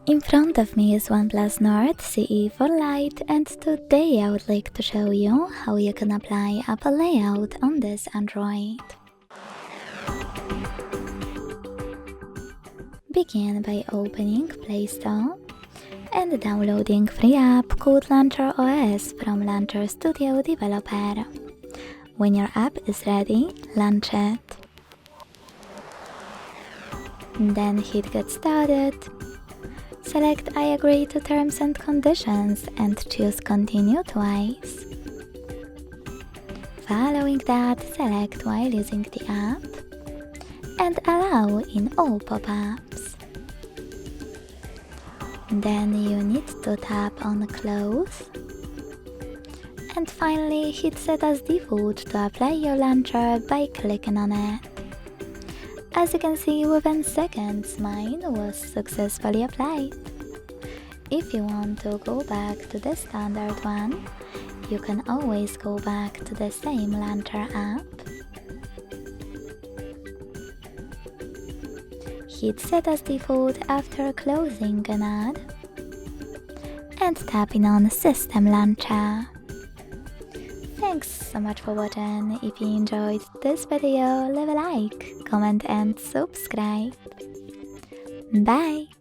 In front of me is OnePlus Nord CE4 Lite, and today I would like to show you how you can apply Apple layout on this Android. Begin by opening Play Store and downloading free app called Launcher OS from Launcher Studio Developer. When your app is ready, launch it. Then hit Get Started. Select I agree to terms and conditions and choose Continue twice. Following that, select while using the app and allow in all pop-ups. Then you need to tap on Close. And finally hit Set as Default to apply your launcher by clicking on it. As you can see, within seconds mine was successfully applied. If you want to go back to the standard one, you can always go back to the same launcher app. Hit Set as Default after closing an ad and tapping on System Launcher. Thanks so much for watching. If you enjoyed this video, leave a like, comment and subscribe. Bye!